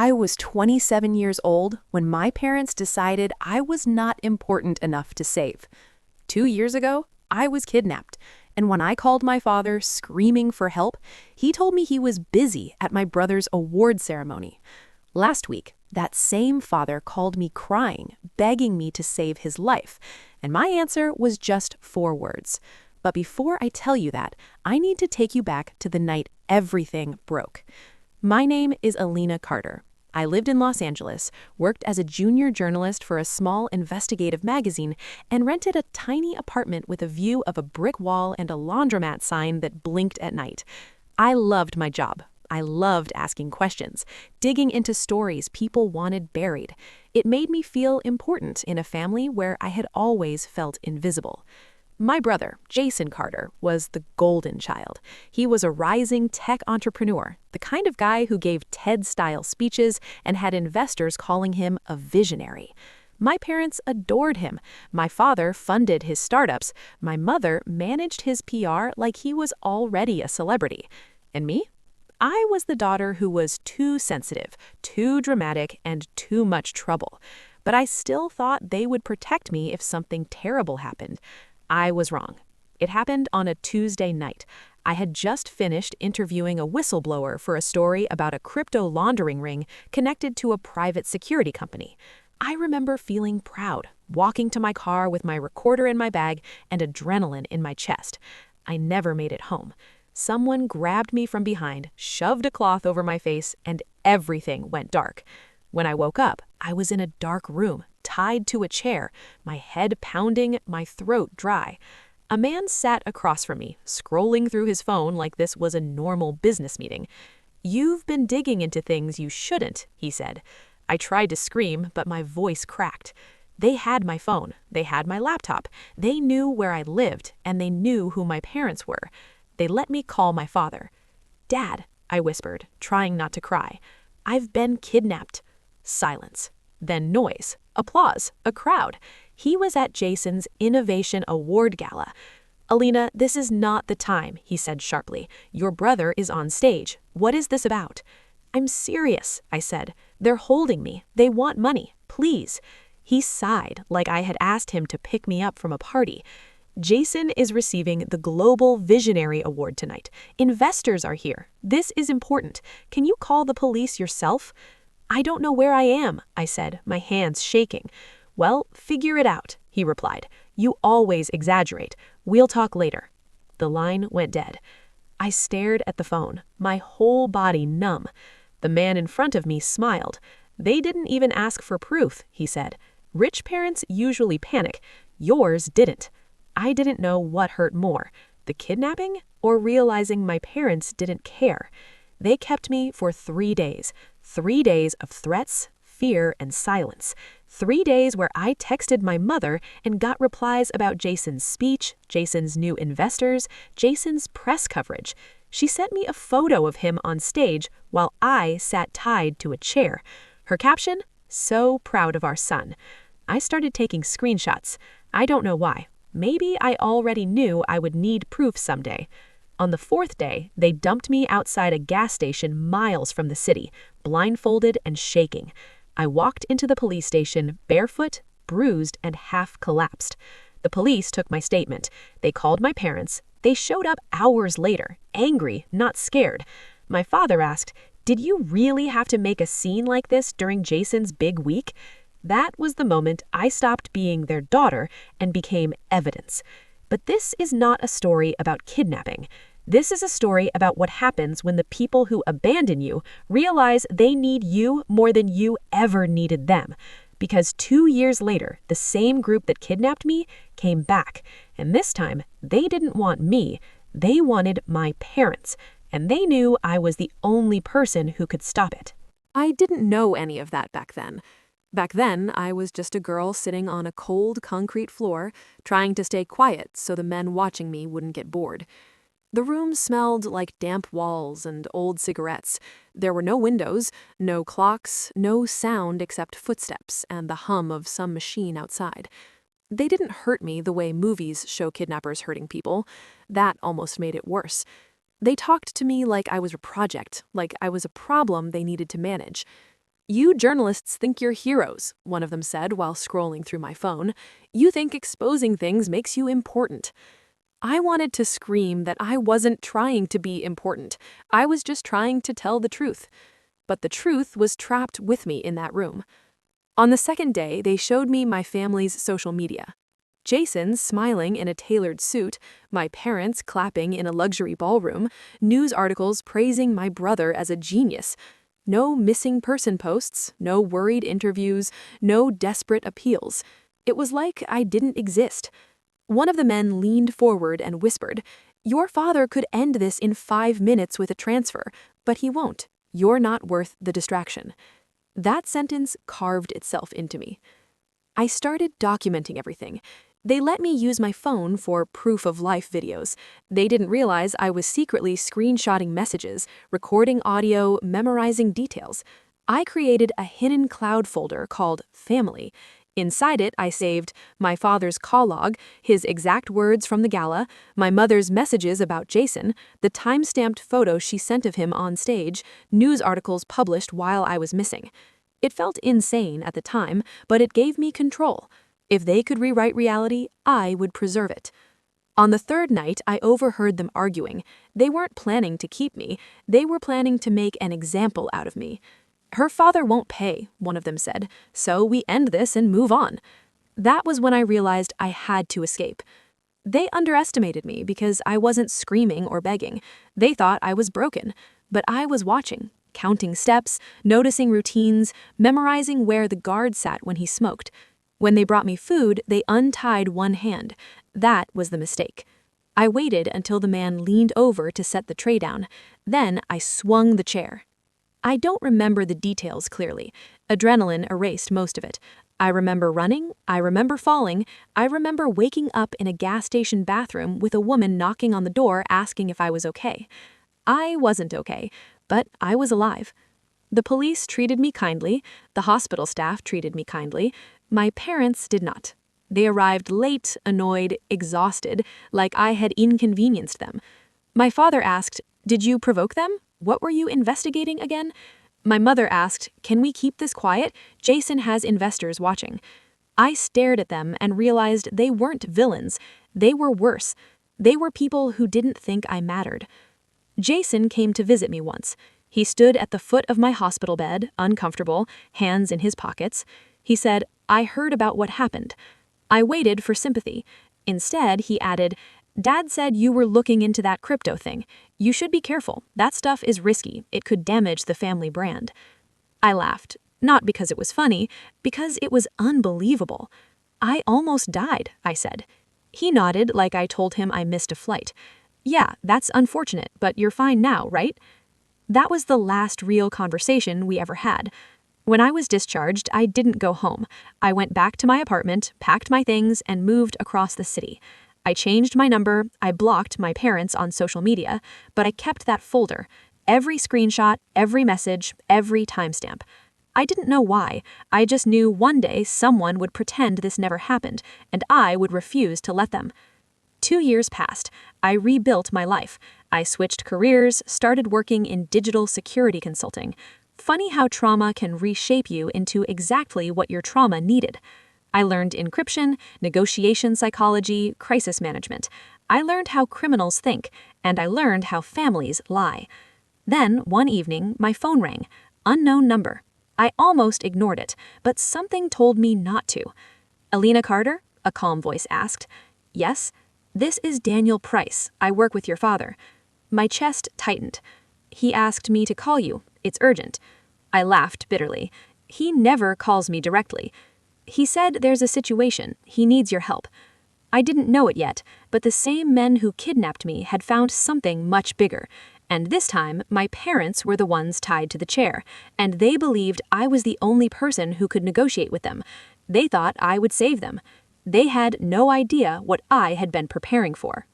I was 27 years old when my parents decided I was not important enough to save. 2 years ago, I was kidnapped, and when I called my father screaming for help, he told me he was busy at my brother's award ceremony. Last week, that same father called me crying, begging me to save his life, and my answer was just 4 words. But before I tell you that, I need to take you back to the night everything broke. My name is Alina Carter. I lived in Los Angeles, worked as a junior journalist for a small investigative magazine, and rented a tiny apartment with a view of a brick wall and a laundromat sign that blinked at night. I loved my job. I loved asking questions, digging into stories people wanted buried. It made me feel important in a family where I had always felt invisible. My brother, Jason Carter, was the golden child. He was a rising tech entrepreneur, the kind of guy who gave TED-style speeches and had investors calling him a visionary. My parents adored him. My father funded his startups. My mother managed his PR like he was already a celebrity. And me? I was the daughter who was too sensitive, too dramatic, and too much trouble. But I still thought they would protect me if something terrible happened. I was wrong. It happened on a Tuesday night. I had just finished interviewing a whistleblower for a story about a crypto laundering ring connected to a private security company. I remember feeling proud, walking to my car with my recorder in my bag and adrenaline in my chest. I never made it home. Someone grabbed me from behind, shoved a cloth over my face, and everything went dark. When I woke up, I was in a dark room, tied to a chair, my head pounding, my throat dry. A man sat across from me, scrolling through his phone like this was a normal business meeting. "You've been digging into things you shouldn't," he said. I tried to scream, but my voice cracked. They had my phone, they had my laptop, they knew where I lived, and they knew who my parents were. They let me call my father. "Dad," I whispered, trying not to cry. "I've been kidnapped." Silence. Then noise. Applause. A crowd. He was at Jason's Innovation Award Gala. "Alina, this is not the time," he said sharply. "Your brother is on stage. What is this about?" "I'm serious," I said. "They're holding me. They want money. Please." He sighed, like I had asked him to pick me up from a party. "Jason is receiving the Global Visionary Award tonight. Investors are here. This is important. Can you call the police yourself?" "I don't know where I am," I said, my hands shaking. "Well, figure it out," he replied. "You always exaggerate. We'll talk later." The line went dead. I stared at the phone, my whole body numb. The man in front of me smiled. "They didn't even ask for proof," he said. "Rich parents usually panic. Yours didn't." I didn't know what hurt more, the kidnapping or realizing my parents didn't care. They kept me for 3 days. 3 days of threats, fear, and silence. 3 days where I texted my mother and got replies about Jason's speech, Jason's new investors, Jason's press coverage. She sent me a photo of him on stage while I sat tied to a chair. Her caption, "So proud of our son." I started taking screenshots. I don't know why. Maybe I already knew I would need proof someday. On the 4th day, they dumped me outside a gas station miles from the city, blindfolded and shaking. I walked into the police station barefoot, bruised, and half collapsed. The police took my statement. They called my parents. They showed up hours later, angry, not scared. My father asked, "Did you really have to make a scene like this during Jason's big week?" That was the moment I stopped being their daughter and became evidence. But this is not a story about kidnapping. This is a story about what happens when the people who abandon you realize they need you more than you ever needed them. Because 2 years later, the same group that kidnapped me came back. And this time, they didn't want me. They wanted my parents. And they knew I was the only person who could stop it. I didn't know any of that back then. Back then, I was just a girl sitting on a cold concrete floor, trying to stay quiet so the men watching me wouldn't get bored. The room smelled like damp walls and old cigarettes. There were no windows, no clocks, no sound except footsteps and the hum of some machine outside. They didn't hurt me the way movies show kidnappers hurting people. That almost made it worse. They talked to me like I was a project, like I was a problem they needed to manage. "You journalists think you're heroes," one of them said while scrolling through my phone. "You think exposing things makes you important." I wanted to scream that I wasn't trying to be important. I was just trying to tell the truth. But the truth was trapped with me in that room. On the second day, they showed me my family's social media. Jason smiling in a tailored suit, my parents clapping in a luxury ballroom, news articles praising my brother as a genius. No missing person posts, no worried interviews, no desperate appeals. It was like I didn't exist. One of the men leaned forward and whispered, "Your father could end this in 5 minutes with a transfer, but he won't. You're not worth the distraction." That sentence carved itself into me. I started documenting everything. They let me use my phone for proof of life videos. They didn't realize I was secretly screenshotting messages, recording audio, memorizing details. I created a hidden cloud folder called Family. Inside it, I saved my father's call log, his exact words from the gala, my mother's messages about Jason, the time-stamped photo she sent of him on stage, news articles published while I was missing. It felt insane at the time, but it gave me control. If they could rewrite reality, I would preserve it. On the third night, I overheard them arguing. They weren't planning to keep me. They were planning to make an example out of me. "Her father won't pay," one of them said, "so we end this and move on." That was when I realized I had to escape. They underestimated me because I wasn't screaming or begging. They thought I was broken, but I was watching, counting steps, noticing routines, memorizing where the guard sat when he smoked. When they brought me food, they untied one hand. That was the mistake. I waited until the man leaned over to set the tray down. Then I swung the chair. I don't remember the details clearly. Adrenaline erased most of it. I remember running, I remember falling, I remember waking up in a gas station bathroom with a woman knocking on the door asking if I was okay. I wasn't okay, but I was alive. The police treated me kindly, the hospital staff treated me kindly. My parents did not. They arrived late, annoyed, exhausted, like I had inconvenienced them. My father asked, "Did you provoke them? What were you investigating again?" My mother asked, "Can we keep this quiet? Jason has investors watching." I stared at them and realized they weren't villains. They were worse. They were people who didn't think I mattered. Jason came to visit me once. He stood at the foot of my hospital bed, uncomfortable, hands in his pockets. He said, "I heard about what happened." I waited for sympathy. Instead, he added, "Dad said you were looking into that crypto thing. You should be careful. That stuff is risky. It could damage the family brand." I laughed, not because it was funny, because it was unbelievable. "I almost died," I said. He nodded like I told him I missed a flight. "Yeah, that's unfortunate, but you're fine now, right?" That was the last real conversation we ever had. When I was discharged, I didn't go home. I went back to my apartment, packed my things, and moved across the city. I changed my number, I blocked my parents on social media, but I kept that folder. Every screenshot, every message, every timestamp. I didn't know why. I just knew one day someone would pretend this never happened, and I would refuse to let them. 2 years passed. I rebuilt my life. I switched careers, started working in digital security consulting. Funny how trauma can reshape you into exactly what your trauma needed. I learned encryption, negotiation psychology, crisis management. I learned how criminals think, and I learned how families lie. Then, one evening, my phone rang. Unknown number. I almost ignored it, but something told me not to. "Alina Carter?" a calm voice asked. "Yes." "This is Daniel Price. I work with your father." My chest tightened. "He asked me to call you. It's urgent." I laughed bitterly. "He never calls me directly. He said there's a situation. He needs your help." I didn't know it yet, but the same men who kidnapped me had found something much bigger. And this time, my parents were the ones tied to the chair, and they believed I was the only person who could negotiate with them. They thought I would save them. They had no idea what I had been preparing for.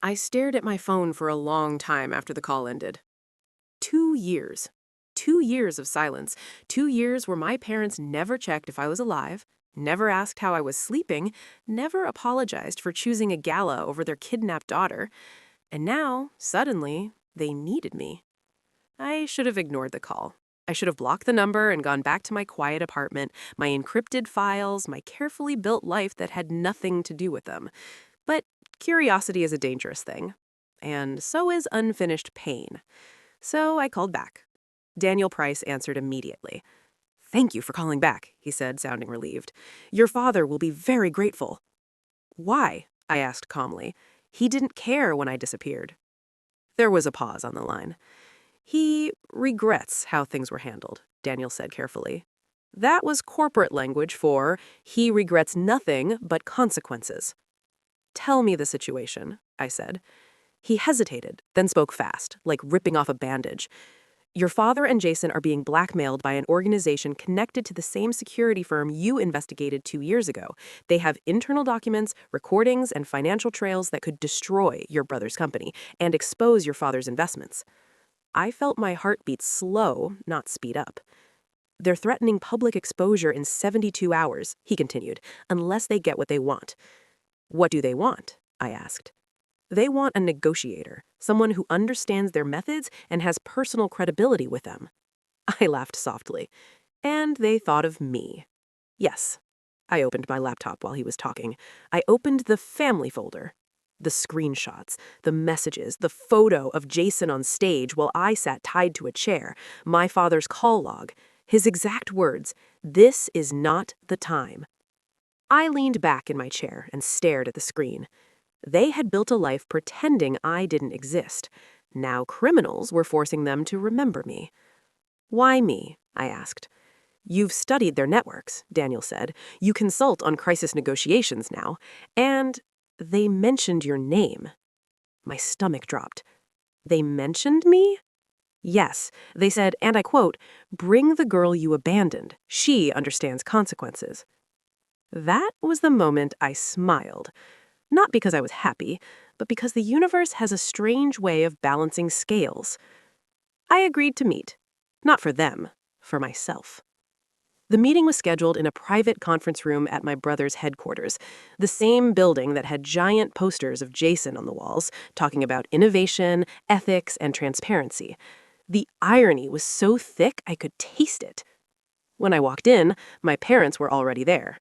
I stared at my phone for a long time after the call ended. 2 years. 2 years of silence. 2 years where my parents never checked if I was alive, never asked how I was sleeping, never apologized for choosing a gala over their kidnapped daughter. And now, suddenly, they needed me. I should have ignored the call. I should have blocked the number and gone back to my quiet apartment, my encrypted files, my carefully built life that had nothing to do with them. But curiosity is a dangerous thing. And so is unfinished pain. So I called back. Daniel Price answered immediately. "Thank you for calling back," he said, sounding relieved. "Your father will be very grateful." "Why?" I asked calmly. "He didn't care when I disappeared." There was a pause on the line. "He regrets how things were handled," Daniel said carefully. That was corporate language for he regrets nothing but consequences. "Tell me the situation," I said. He hesitated, then spoke fast, like ripping off a bandage. "Your father and Jason are being blackmailed by an organization connected to the same security firm you investigated 2 years ago. They have internal documents, recordings, and financial trails that could destroy your brother's company and expose your father's investments." I felt my heartbeat slow, not speed up. "They're threatening public exposure in 72 hours, he continued, unless they get what they want." "What do they want?" I asked. "They want a negotiator, someone who understands their methods and has personal credibility with them." I laughed softly. "And they thought of me." "Yes." I opened my laptop while he was talking. I opened the family folder. The screenshots, the messages, the photo of Jason on stage while I sat tied to a chair, my father's call log, his exact words, "This is not the time." I leaned back in my chair and stared at the screen. They had built a life pretending I didn't exist. Now criminals were forcing them to remember me. "Why me?" I asked. "You've studied their networks," Daniel said. "You consult on crisis negotiations now. And they mentioned your name." My stomach dropped. "They mentioned me?" "Yes." They said, and I quote, "Bring the girl you abandoned. She understands consequences." That was the moment I smiled. Not because I was happy, but because the universe has a strange way of balancing scales. I agreed to meet. Not for them, for myself. The meeting was scheduled in a private conference room at my brother's headquarters, the same building that had giant posters of Jason on the walls, talking about innovation, ethics, and transparency. The irony was so thick I could taste it. When I walked in, my parents were already there.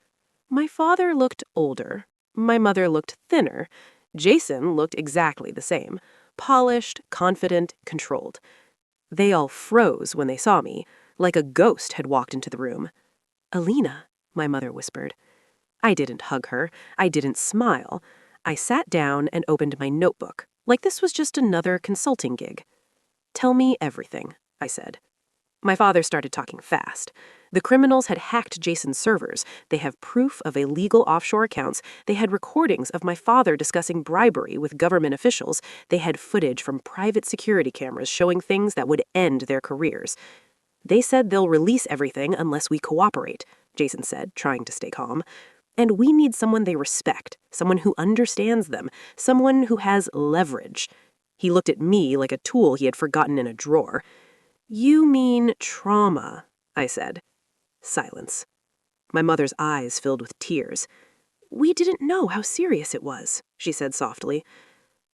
My father looked older. My mother looked thinner. Jason looked exactly the same, polished, confident, controlled. They all froze when they saw me, like a ghost had walked into the room. "Alina," my mother whispered. I didn't hug her. I didn't smile. I sat down and opened my notebook, like this was just another consulting gig. "Tell me everything," I said. My father started talking fast. The criminals had hacked Jason's servers. They have proof of illegal offshore accounts. They had recordings of my father discussing bribery with government officials. They had footage from private security cameras showing things that would end their careers. "They said they'll release everything unless we cooperate," Jason said, trying to stay calm. "And we need someone they respect, someone who understands them, someone who has leverage." He looked at me like a tool he had forgotten in a drawer. "You mean trauma," I said. Silence. My mother's eyes filled with tears. "We didn't know how serious it was," she said softly.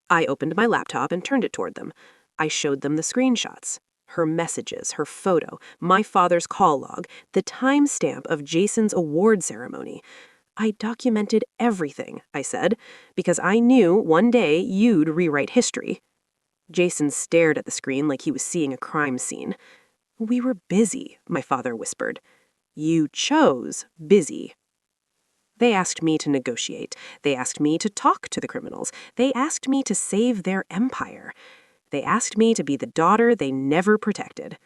I opened my laptop and turned it toward them. I showed them the screenshots. Her messages, her photo, my father's call log, the timestamp of Jason's award ceremony. "I documented everything," I said, "because I knew one day you'd rewrite history." Jason stared at the screen like he was seeing a crime scene. "We were busy," my father whispered. "You chose busy." They asked me to negotiate. They asked me to talk to the criminals. They asked me to save their empire. They asked me to be the daughter they never protected.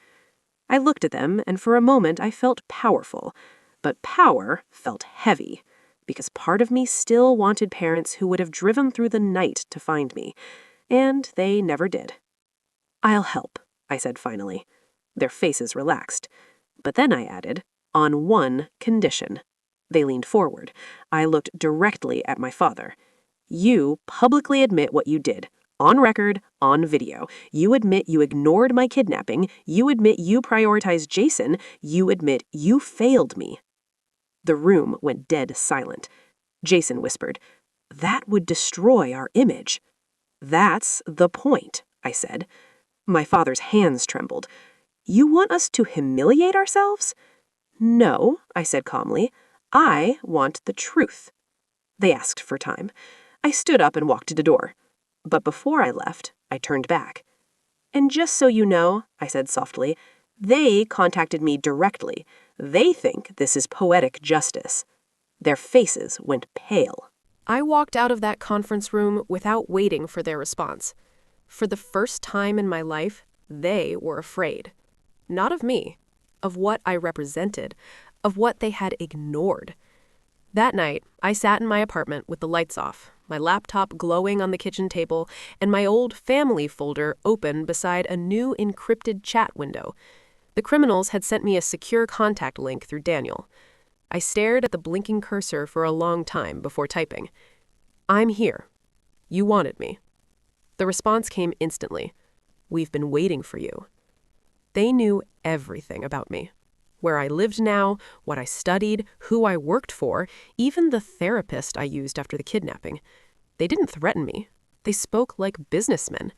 I looked at them, and for a moment I felt powerful. But power felt heavy, because part of me still wanted parents who would have driven through the night to find me. And they never did. "I'll help," I said finally. Their faces relaxed. But then I added, "on one condition." They leaned forward. I looked directly at my father. "You publicly admit what you did. On record, on video. You admit you ignored my kidnapping. You admit you prioritized Jason. You admit you failed me." The room went dead silent. Jason whispered, "That would destroy our image." "That's the point," I said. My father's hands trembled. You want us to humiliate ourselves? No, I said calmly. I want the truth. They asked for time. I stood up and walked to the door. But before I left, I turned back. And just so you know, I said softly, they contacted me directly. They think this is poetic justice. Their faces went pale. I walked out of that conference room without waiting for their response. For the first time in my life, they were afraid. Not of me, of what I represented, of what they had ignored. That night, I sat in my apartment with the lights off, my laptop glowing on the kitchen table, and my old family folder open beside a new encrypted chat window. The criminals had sent me a secure contact link through Daniel. I stared at the blinking cursor for a long time before typing. I'm here. You wanted me. The response came instantly. We've been waiting for you. They knew everything about me. Where I lived now, what I studied, who I worked for, even the therapist I used after the kidnapping. They didn't threaten me. They spoke like businessmen.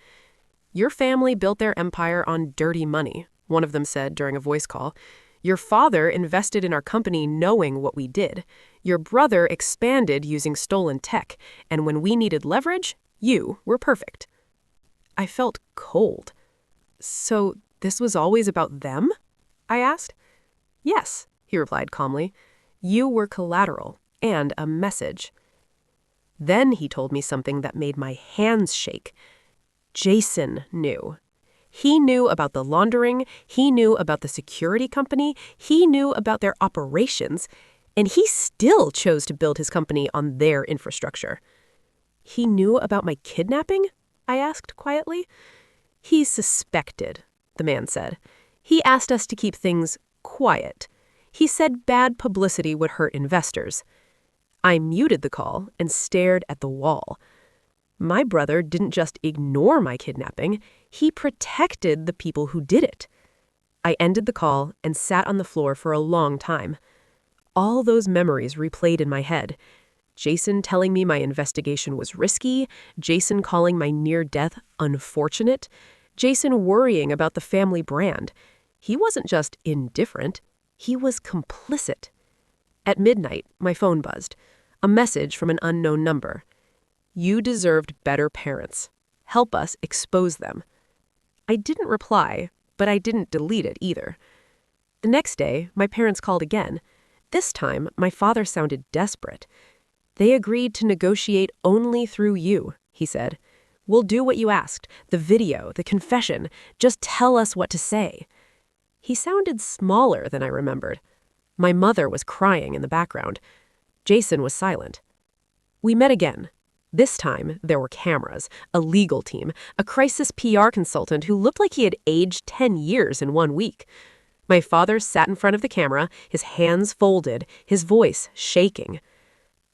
Your family built their empire on dirty money, one of them said during a voice call. Your father invested in our company knowing what we did. Your brother expanded using stolen tech, and when we needed leverage, you were perfect. I felt cold. So this was always about them? I asked. Yes, he replied calmly. You were collateral and a message. Then he told me something that made my hands shake. Jason knew. He knew about the laundering, he knew about the security company, he knew about their operations, and he still chose to build his company on their infrastructure. He knew about my kidnapping? I asked quietly. He suspected, the man said. He asked us to keep things quiet. He said bad publicity would hurt investors. I muted the call and stared at the wall. My brother didn't just ignore my kidnapping, he protected the people who did it. I ended the call and sat on the floor for a long time. All those memories replayed in my head. Jason telling me my investigation was risky, Jason calling my near death unfortunate, Jason worrying about the family brand. He wasn't just indifferent, he was complicit. At midnight, my phone buzzed. A message from an unknown number. You deserved better parents. Help us expose them. I didn't reply, but I didn't delete it either. The next day, my parents called again. This time, my father sounded desperate. They agreed to negotiate only through you, he said. We'll do what you asked, the video, the confession. Just tell us what to say. He sounded smaller than I remembered. My mother was crying in the background. Jason was silent. We met again. This time, there were cameras, a legal team, a crisis PR consultant who looked like he had aged 10 years in 1 week. My father sat in front of the camera, his hands folded, his voice shaking.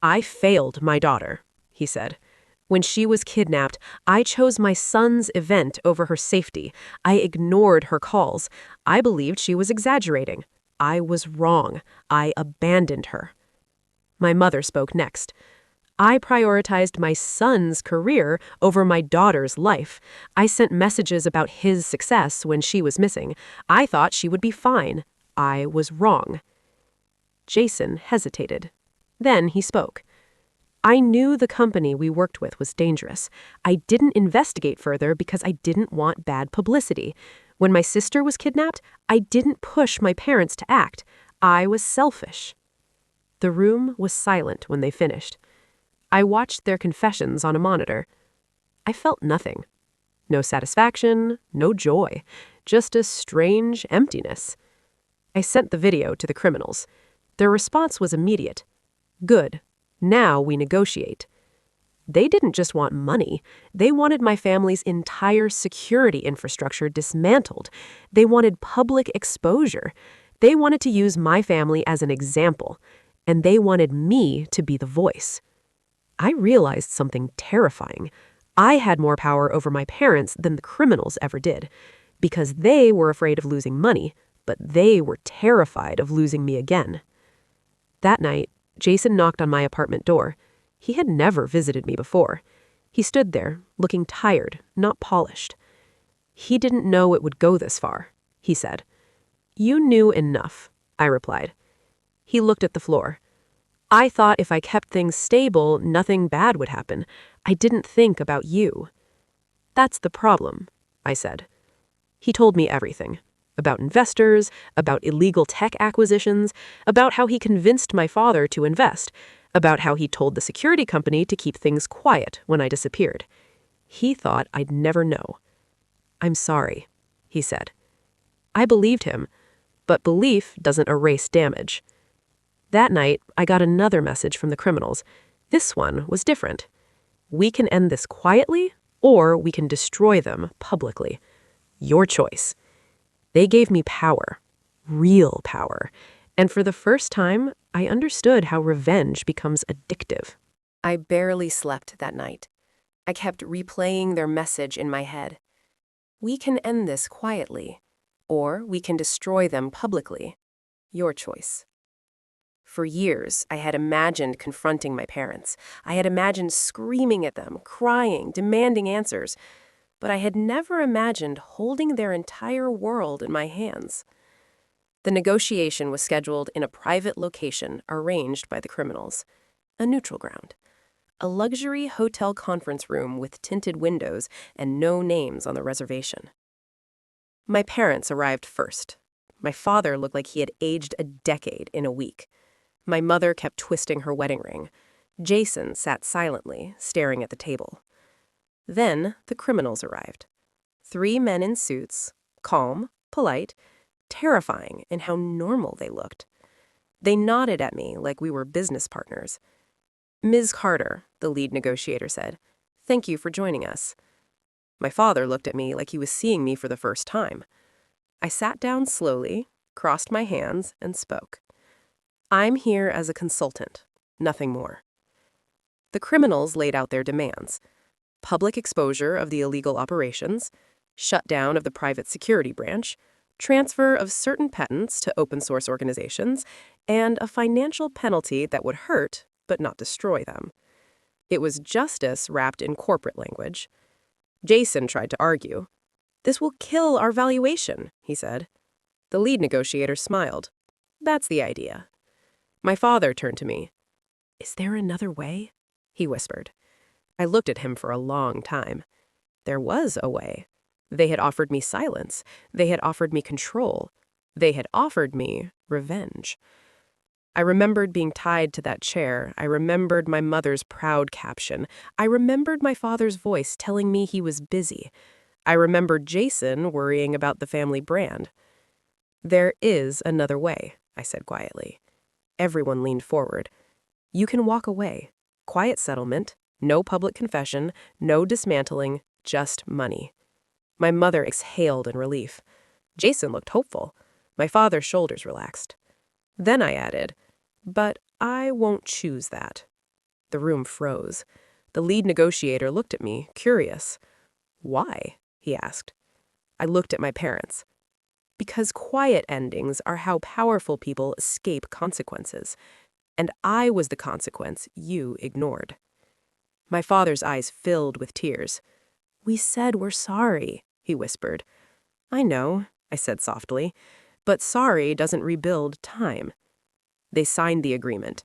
I failed my daughter, he said. When she was kidnapped, I chose my son's event over her safety. I ignored her calls. I believed she was exaggerating. I was wrong. I abandoned her. My mother spoke next. I prioritized my son's career over my daughter's life. I sent messages about his success when she was missing. I thought she would be fine. I was wrong. Jason hesitated. Then he spoke. I knew the company we worked with was dangerous. I didn't investigate further because I didn't want bad publicity. When my sister was kidnapped, I didn't push my parents to act. I was selfish. The room was silent when they finished. I watched their confessions on a monitor. I felt nothing. No satisfaction, no joy, just a strange emptiness. I sent the video to the criminals. Their response was immediate. Good. Now we negotiate. They didn't just want money. They wanted my family's entire security infrastructure dismantled. They wanted public exposure. They wanted to use my family as an example. And they wanted me to be the voice. I realized something terrifying. I had more power over my parents than the criminals ever did, because they were afraid of losing money, but they were terrified of losing me again. That night, Jason knocked on my apartment door. He had never visited me before. He stood there, looking tired, not polished. He didn't know it would go this far. he said. You knew enough, I replied. He looked at the floor. I thought if I kept things stable, nothing bad would happen. I didn't think about you. That's the problem, I said. He told me everything. About investors, about illegal tech acquisitions, about how he convinced my father to invest, about how he told the security company to keep things quiet when I disappeared. He thought I'd never know. I'm sorry, he said. I believed him, but belief doesn't erase damage. That night, I got another message from the criminals. This one was different. We can end this quietly, or we can destroy them publicly. Your choice. They gave me power, real power, and for the first time, I understood how revenge becomes addictive. I barely slept that night. I kept replaying their message in my head. We can end this quietly, or we can destroy them publicly. Your choice. For years, I had imagined confronting my parents. I had imagined screaming at them, crying, demanding answers. But I had never imagined holding their entire world in my hands. The negotiation was scheduled in a private location arranged by the criminals, a neutral ground, a luxury hotel conference room with tinted windows and no names on the reservation. My parents arrived first. My father looked like he had aged a decade in a week. My mother kept twisting her wedding ring. Jason sat silently, staring at the table. Then the criminals arrived. 3 men in suits, calm, polite, terrifying in how normal they looked. They nodded at me like we were business partners. Ms. Carter, the lead negotiator said, "Thank you for joining us." My father looked at me like he was seeing me for the first time. I sat down slowly, crossed my hands, and spoke. I'm here as a consultant, nothing more. The criminals laid out their demands. Public exposure of the illegal operations, shutdown of the private security branch, transfer of certain patents to open-source organizations, and a financial penalty that would hurt but not destroy them. It was justice wrapped in corporate language. Jason tried to argue. "This will kill our valuation," he said. The lead negotiator smiled. "That's the idea." My father turned to me. "Is there another way?" he whispered. I looked at him for a long time. There was a way. They had offered me silence. They had offered me control. They had offered me revenge. I remembered being tied to that chair. I remembered my mother's proud caption. I remembered my father's voice telling me he was busy. I remembered Jason worrying about the family brand. "There is another way," I said quietly. Everyone leaned forward. "You can walk away. Quiet settlement, no public confession, no dismantling, just money." My mother exhaled in relief. Jason looked hopeful. My father's shoulders relaxed. Then I added, "But I won't choose that." The room froze. The lead negotiator looked at me, curious. "Why?" he asked. I looked at my parents. "Because quiet endings are how powerful people escape consequences. And I was the consequence you ignored." My father's eyes filled with tears. "We said we're sorry," he whispered. "I know," I said softly, "but sorry doesn't rebuild time." They signed the agreement.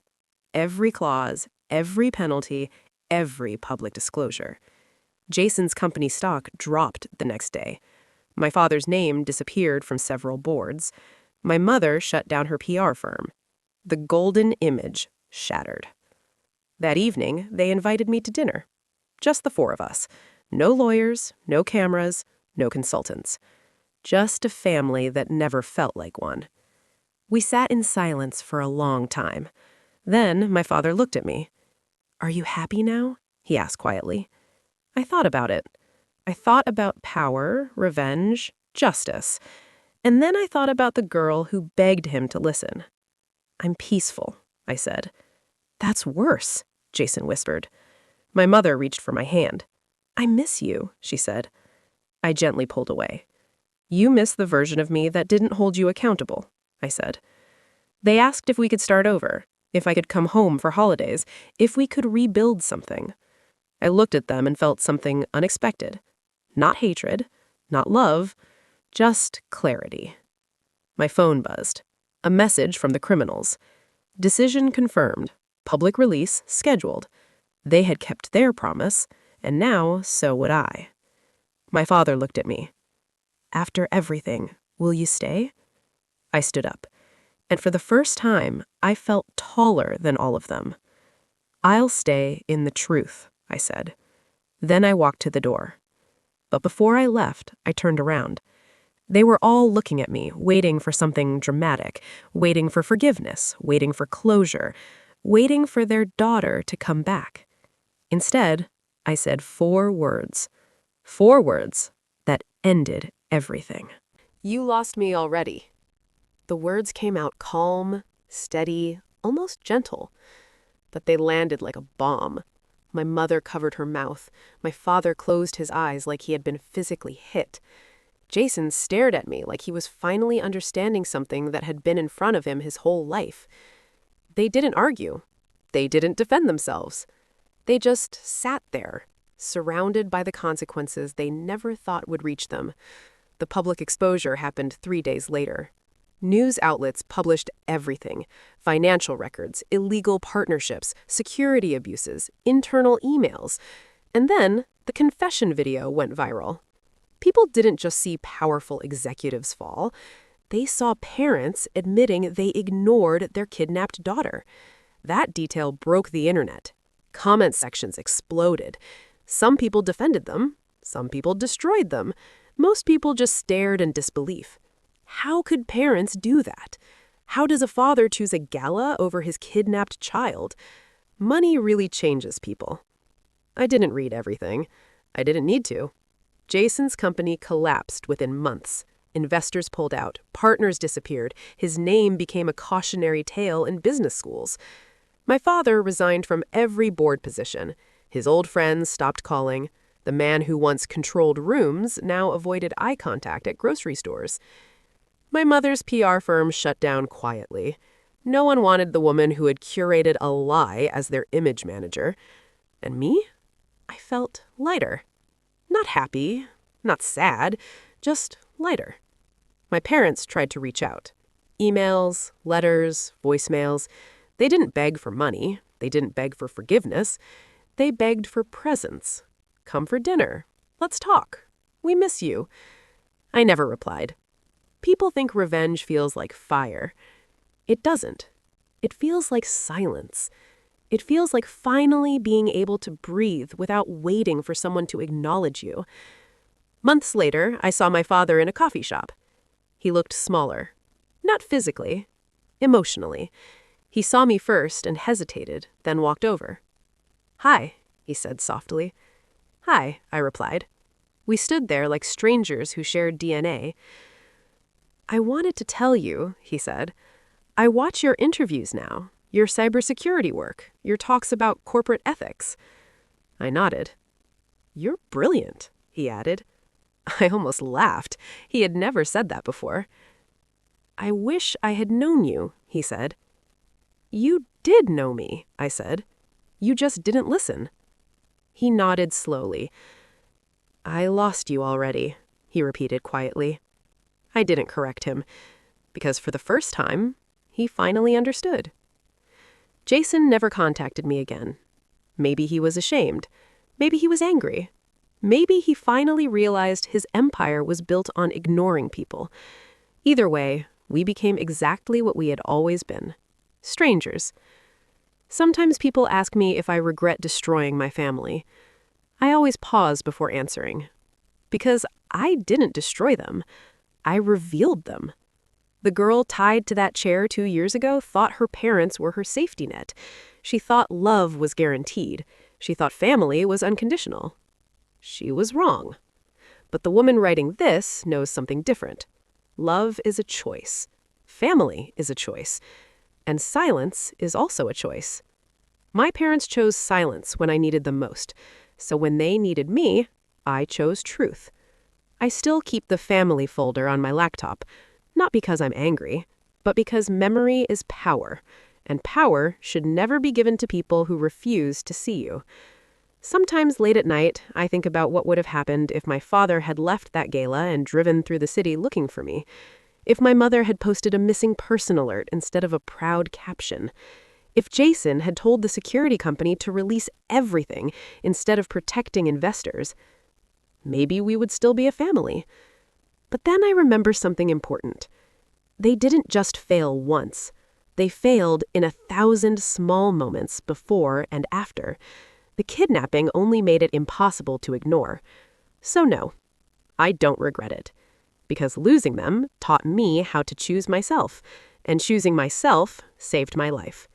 Every clause, every penalty, every public disclosure. Jason's company stock dropped the next day. My father's name disappeared from several boards. My mother shut down her PR firm. The golden image shattered. That evening, they invited me to dinner. Just the 4 of us. No lawyers, no cameras, no consultants. Just a family that never felt like one. We sat in silence for a long time. Then my father looked at me. "Are you happy now?" he asked quietly. I thought about it. I thought about power, revenge, justice. And then I thought about the girl who begged him to listen. "I'm peaceful," I said. "That's worse," Jason whispered. My mother reached for my hand. "I miss you," she said. I gently pulled away. "You miss the version of me that didn't hold you accountable," I said. They asked if we could start over, if I could come home for holidays, if we could rebuild something. I looked at them and felt something unexpected. Not hatred, not love, Just clarity. My phone buzzed. A message from the criminals. Decision confirmed. Public release scheduled. They had kept their promise, and now so would I. My father looked at me. After everything, will you stay? I stood up, and for the first time, I felt taller than all of them. I'll stay in the truth, I said. Then I walked to the door. But before I left, I turned around. They were all looking at me, waiting for something dramatic, waiting for forgiveness, waiting for closure, waiting for their daughter to come back. Instead, I said 4 words. 4 words that ended everything. You lost me already. The words came out calm, steady, almost gentle. But they landed like a bomb. My mother covered her mouth. My father closed his eyes like he had been physically hit. Jason stared at me like he was finally understanding something that had been in front of him his whole life. They didn't argue. They didn't defend themselves. They just sat there, surrounded by the consequences they never thought would reach them. The public exposure happened 3 days later. News outlets published everything: financial records, illegal partnerships, security abuses, internal emails. And then the confession video went viral. People didn't just see powerful executives fall. They saw parents admitting they ignored their kidnapped daughter. That detail broke the internet. Comment sections exploded. Some people defended them. Some people destroyed them. Most people just stared in disbelief. How could parents do that? How does a father choose a gala over his kidnapped child? Money really changes people. I didn't read everything. I didn't need to. Jason's company collapsed within months. Investors pulled out, partners disappeared, his name became a cautionary tale in business schools. My father resigned from every board position. His old friends stopped calling. The man who once controlled rooms now avoided eye contact at grocery stores. My mother's PR firm shut down quietly. No one wanted the woman who had curated a lie as their image manager. And me? I felt lighter. Not happy, not sad, just lighter. My parents tried to reach out. Emails, letters, voicemails. They didn't beg for money. They didn't beg for forgiveness. They begged for presence. Come for dinner. Let's talk. We miss you. I never replied. People think revenge feels like fire. It doesn't. It feels like silence. It feels like finally being able to breathe without waiting for someone to acknowledge you. Months later, I saw my father in a coffee shop. He looked smaller. Not physically, emotionally. He saw me first and hesitated, then walked over. "Hi," he said softly. "Hi," I replied. We stood there like strangers who shared DNA. "I wanted to tell you," he said. "I watch your interviews now. Your cybersecurity work, your talks about corporate ethics." I nodded. "You're brilliant," he added. I almost laughed. He had never said that before. "I wish I had known you," he said. "You did know me," I said. "You just didn't listen." He nodded slowly. "I lost you already," he repeated quietly. I didn't correct him, because for the first time, he finally understood. Jason never contacted me again. Maybe he was ashamed. Maybe he was angry. Maybe he finally realized his empire was built on ignoring people. Either way, we became exactly what we had always been: strangers. Sometimes people ask me if I regret destroying my family. I always pause before answering. Because I didn't destroy them. I revealed them. The girl tied to that chair 2 years ago thought her parents were her safety net. She thought love was guaranteed. She thought family was unconditional. She was wrong. But the woman writing this knows something different. Love is a choice. Family is a choice. And silence is also a choice. My parents chose silence when I needed them most. So when they needed me, I chose truth. I still keep the family folder on my laptop. Not because I'm angry, but because memory is power, and power should never be given to people who refuse to see you. Sometimes late at night, I think about what would have happened if my father had left that gala and driven through the city looking for me. If my mother had posted a missing person alert instead of a proud caption. If Jason had told the security company to release everything instead of protecting investors. Maybe we would still be a family. But then I remember something important. They didn't just fail once. They failed in 1,000 small moments before and after. The kidnapping only made it impossible to ignore. So no, I don't regret it. Because losing them taught me how to choose myself, and choosing myself saved my life.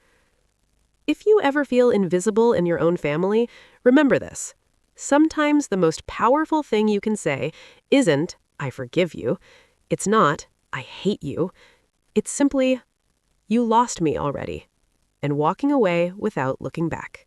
If you ever feel invisible in your own family, remember this. Sometimes the most powerful thing you can say isn't, "I forgive you." It's not, "I hate you." It's simply, "You lost me already," and walking away without looking back.